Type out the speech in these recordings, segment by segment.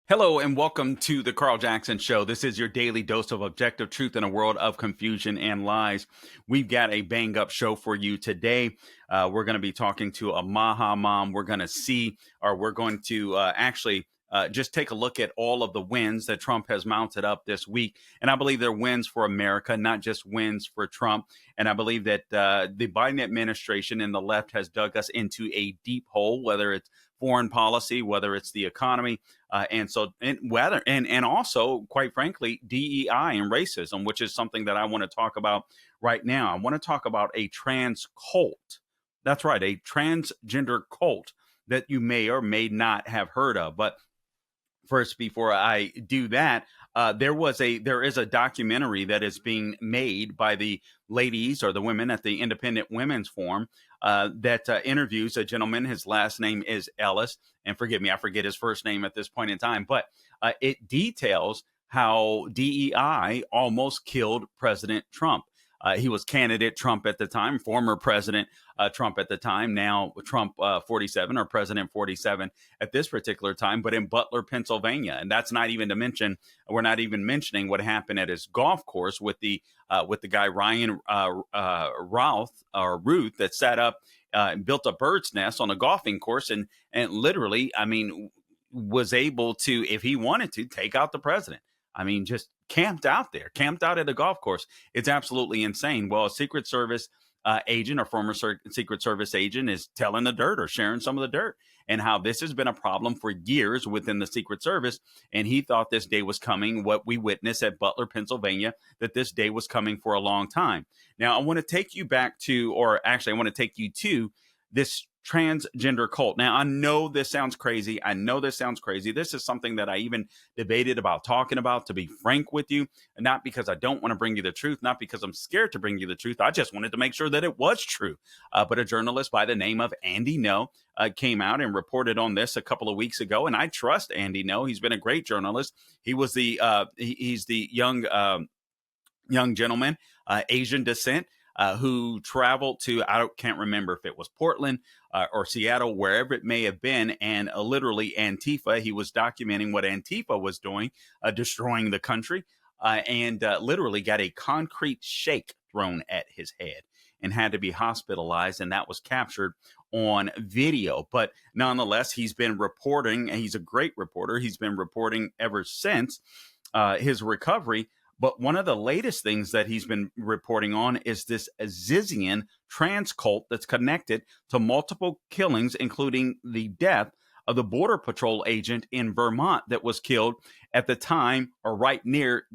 Hello and welcome to the Carl Jackson Show. This is your daily dose of objective truth in a world of confusion and lies. We've got a bang up show for you today. We're going to be talking to a Maha mom. We're going to see, or we're going to just take a look at all of the wins that Trump has mounted up this week. And I believe they're wins for America, not just wins for Trump. And I believe that the Biden administration and the left has dug us into a deep hole, whether it's foreign policy, whether it's the economy, and also, quite frankly, DEI and racism, which is something that I want to talk about right now. I want to talk about a trans cult. That's right, a transgender cult that you may or may not have heard of. But first, before I do that, there is a documentary that is being made by the ladies or the women at the Independent Women's Forum that interviews a gentleman. His last name is Ellis, and forgive me, I forget his first name at this point in time, but it details how DEI almost killed President Trump. He was candidate Trump at the time, former President Trump at the time, now Trump 47 or President 47 at this particular time, but in Butler, Pennsylvania. And that's not even to mention, we're not even mentioning what happened at his golf course with the guy Ryan Routh or Ruth that sat up and built a bird's nest on a golfing course and literally, I mean, was able to, if he wanted to, take out the president. I mean, just camped out there, camped out at a golf course. It's absolutely insane. Well, a Secret Service agent or former Secret Service agent is telling the dirt or sharing some of the dirt and how this has been a problem for years within the Secret Service. And he thought this day was coming, what we witnessed at Butler, Pennsylvania, that this day was coming for a long time. Now, I want to take you back to, or actually, I want to take you to this transgender cult. Now, I know this sounds crazy. This is something that I even debated about talking about, to be frank with you, not because I don't want to bring you the truth, not because I'm scared to bring you the truth. I just wanted to make sure that it was true. But a journalist by the name of Andy No came out and reported on this a couple of weeks ago. And I trust Andy No. He's been a great journalist. He was he's the young gentleman, Asian descent, who traveled to, can't remember if it was Portland or Seattle, wherever it may have been, and literally Antifa. He was documenting what Antifa was doing, destroying the country, and literally got a concrete shake thrown at his head and had to be hospitalized, and that was captured on video. But nonetheless, he's been reporting, and he's a great reporter. He's been reporting ever since his recovery. But one of the latest things that he's been reporting on is this Zizian trans cult that's connected to multiple killings, including the death of the Border Patrol agent in Vermont that was killed at the time or right near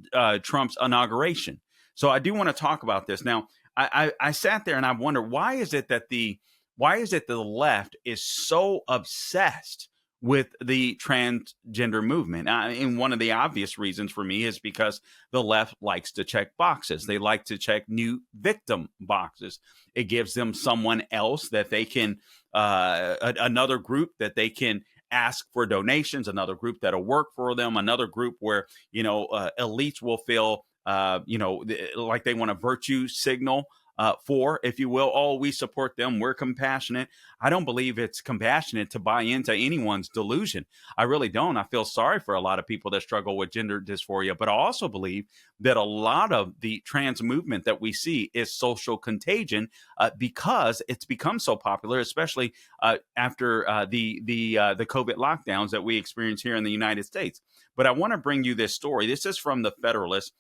Trump's inauguration. So I do want to talk about this. Now, I sat there and I wonder, why is it that the left is so obsessed with the transgender movement? And one of the obvious reasons for me is because the left likes to check boxes. They like to check new victim boxes. It gives them someone else that they can, another group that they can ask for donations, another group that'll work for them, another group where, elites will feel, like they want a virtue signal for, if you will. Oh, we support them, we're compassionate. I don't believe it's compassionate to buy into anyone's delusion. I really don't. I feel sorry for a lot of people that struggle with gender dysphoria, but I also believe that a lot of the trans movement that we see is social contagion because it's become so popular, especially after the COVID lockdowns that we experience here in the United States. But I want to bring you this story. This is from the Federalist.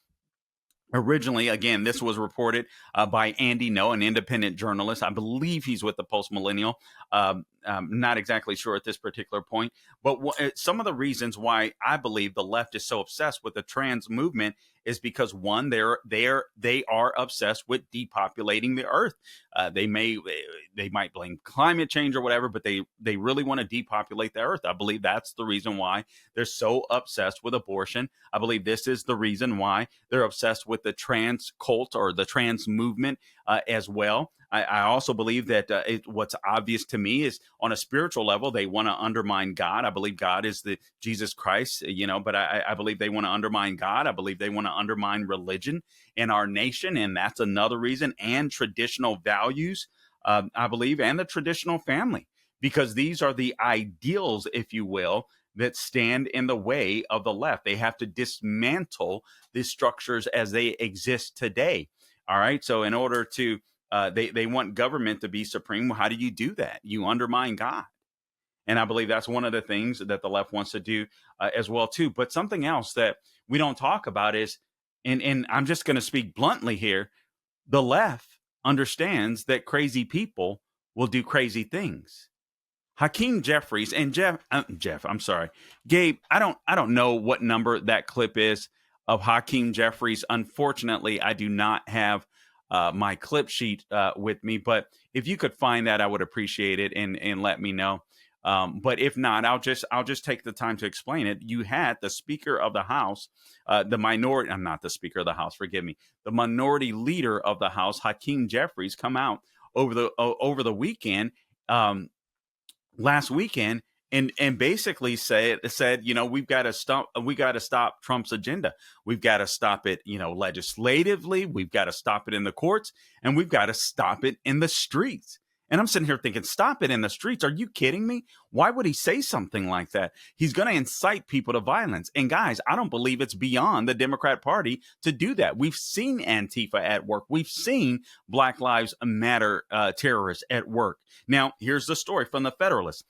Originally, again, this was reported by Andy No, an independent journalist. I believe he's with the Post Millennial. I'm not exactly sure at this particular point, but some of the reasons why I believe the left is so obsessed with the trans movement is because, one, they are obsessed with depopulating the earth. They might blame climate change or whatever, but they really want to depopulate the earth. I believe that's the reason why they're so obsessed with abortion. I believe this is the reason why they're obsessed with the trans cult or the trans movement as well. I also believe that what's obvious to me is, on a spiritual level, they want to undermine God. I believe God is the Jesus Christ, but I believe they want to undermine God. I believe they want to undermine religion in our nation, and that's another reason, and traditional values, I believe, and the traditional family, because these are the ideals, if you will, that stand in the way of the left. They have to dismantle these structures as they exist today. All right. So in order to they want government to be supreme. Well, how do you do that? You undermine God. And I believe that's one of the things that the left wants to do as well too. But something else that we don't talk about is, and I'm just going to speak bluntly here, the left understands that crazy people will do crazy things. Hakeem Jeffries and Jeff, I'm sorry, Gabe. I don't know what number that clip is of Hakeem Jeffries. Unfortunately, I do not have my clip sheet with me. But if you could find that, I would appreciate it and let me know. But if not, I'll just take the time to explain it. You had the Speaker of the House, the minority. I'm not the Speaker of the House. Forgive me. The minority leader of the House, Hakeem Jeffries, come out over the weekend. Last weekend and basically said, we've got to stop Trump's agenda. We've got to stop it, legislatively. We've got to stop it in the courts, and we've got to stop it in the streets. And I'm sitting here thinking, stop it in the streets. Are you kidding me? Why would he say something like that? He's going to incite people to violence. And guys, I don't believe it's beyond the Democrat Party to do that. We've seen Antifa at work. We've seen Black Lives Matter terrorists at work. Now, here's the story from the Federalist.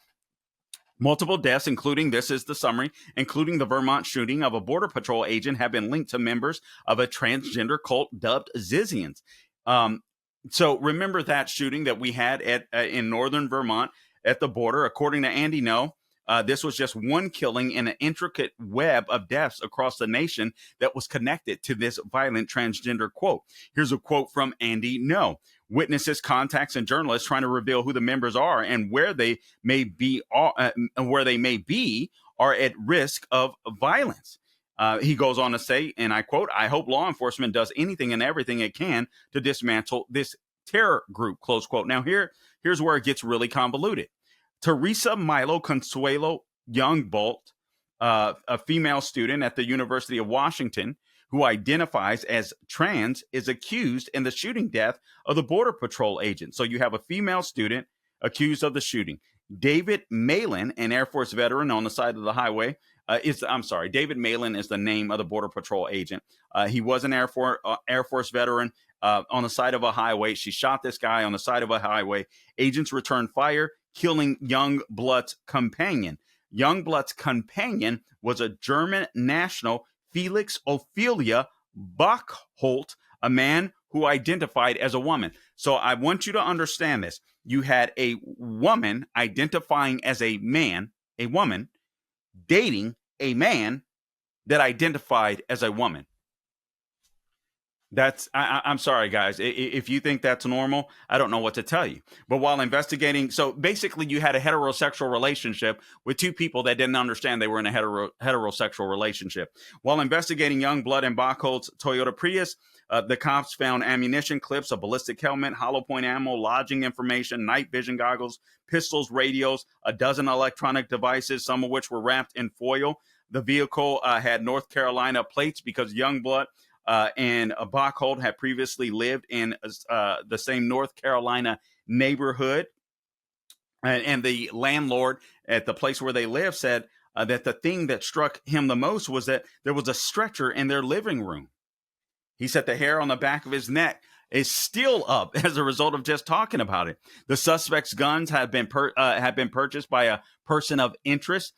Multiple deaths, including, this is the summary, including the Vermont shooting of a Border Patrol agent, have been linked to members of a transgender cult dubbed Zizians. So remember that shooting that we had in northern Vermont at the border. According to Andy No, this was just one killing in an intricate web of deaths across the nation that was connected to this violent transgender quote. Here's a quote from Andy No. Witnesses, contacts, and journalists trying to reveal who the members are and where they may be are at risk of violence. He goes on to say, and I quote, "I hope law enforcement does anything and everything it can to dismantle this terror group," close quote. Now, here's where it gets really convoluted. Teresa Milo Consuelo Youngbolt, a female student at the University of Washington who identifies as trans, is accused in the shooting death of the Border Patrol agent. So you have a female student accused of the shooting. David Malin, an Air Force veteran on the side of the highway, David Malin is the name of the Border Patrol agent. He was an Air Force veteran on the side of a highway. She shot this guy on the side of a highway. Agents returned fire, killing Youngblood's companion. Youngblood's companion was a German national, Felix Ophelia Bachholt, a man who identified as a woman. So I want you to understand this. You had a woman identifying as a man, a woman, dating a man that identified as a woman. I'm sorry, guys. If you think that's normal, I don't know what to tell you. But while investigating, so basically you had a heterosexual relationship with two people that didn't understand they were in a heterosexual relationship. While investigating Youngblood and Bachholt's Toyota Prius, the cops found ammunition clips, a ballistic helmet, hollow point ammo, lodging information, night vision goggles, pistols, radios, a dozen electronic devices, some of which were wrapped in foil. The vehicle had North Carolina plates because Youngblood and Bachholt had previously lived in the same North Carolina neighborhood. And the landlord at the place where they live said that the thing that struck him the most was that there was a stretcher in their living room. He said the hair on the back of his neck is still up as a result of just talking about it. The suspect's guns have been purchased by a person of interest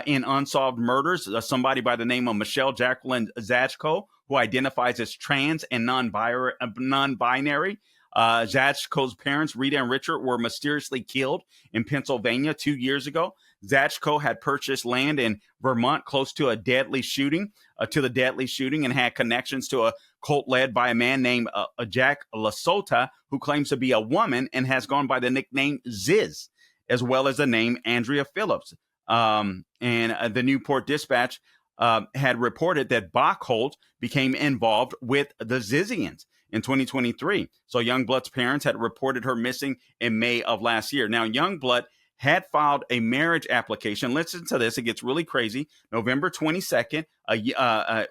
in unsolved murders, somebody by the name of Michelle Jacqueline Zachko, who identifies as trans and non-binary. Zachko's parents, Rita and Richard, were mysteriously killed in Pennsylvania 2 years ago. Zachko had purchased land in Vermont close to the deadly shooting, and had connections to a cult led by a man named Jack Lasota, who claims to be a woman and has gone by the nickname Ziz, as well as the name Andrea Phillips. And the Newport Dispatch had reported that Bachholt became involved with the Zizians in 2023. So Youngblood's parents had reported her missing in May of last year. Now, Youngblood had filed a marriage application. Listen to this. It gets really crazy. November 22nd,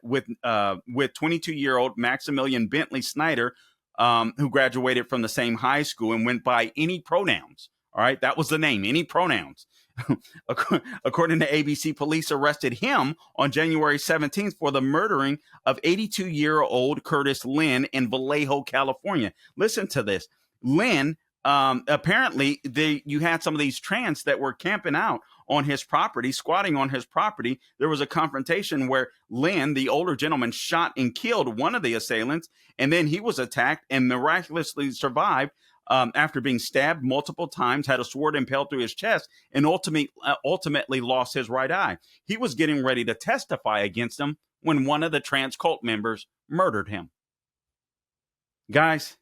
with 22-year-old Maximilian Bentley Snyder, who graduated from the same high school and went by any pronouns. All right. That was the name, any pronouns. According to ABC, police arrested him on January 17th for the murdering of 82-year-old Curtis Lynn in Vallejo, California. Listen to this. Lynn, apparently, you had some of these trans that were camping out on his property, squatting on his property. There was a confrontation where Lynn, the older gentleman, shot and killed one of the assailants, and then he was attacked and miraculously survived after being stabbed multiple times, had a sword impaled through his chest, and ultimately lost his right eye. He was getting ready to testify against him when one of the trans cult members murdered him. Guys,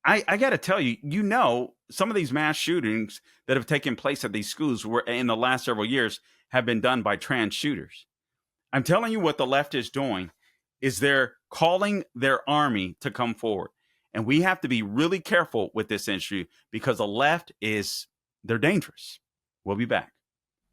I got to tell you, some of these mass shootings that have taken place at these schools were in the last several years have been done by trans shooters. I'm telling you what the left is doing is they're calling their army to come forward. And we have to be really careful with this issue because the left they're dangerous. We'll be back.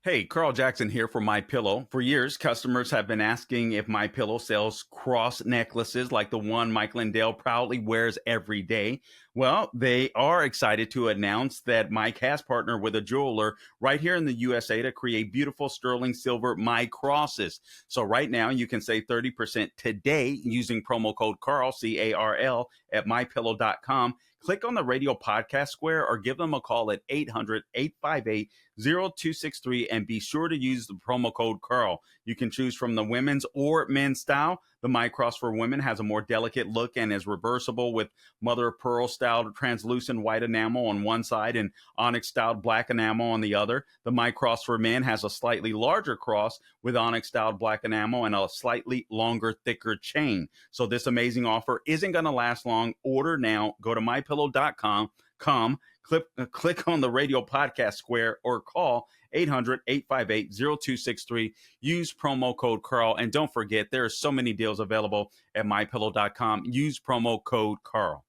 Hey, Carl Jackson here for My Pillow. For years, customers have been asking if My Pillow sells cross necklaces like the one Mike Lindell proudly wears every day. Well, they are excited to announce that Mike has partnered with a jeweler right here in the USA to create beautiful sterling silver My Crosses. So right now, you can save 30% today using promo code Carl, CARL, at mypillow.com. Click on the radio podcast square or give them a call at 800-858-0263 and be sure to use the promo code Carl. You can choose from the women's or men's style. The My Cross for women has a more delicate look and is reversible with mother of pearl styled translucent white enamel on one side and onyx styled black enamel on the other. The My Cross for men has a slightly larger cross with onyx styled black enamel and a slightly longer, thicker chain. So this amazing offer isn't going to last long. Order now. Go to mypillow.com. Click on the radio podcast square or call 800-858-0263. Use promo code Carl. And don't forget, there are so many deals available at mypillow.com. Use promo code Carl.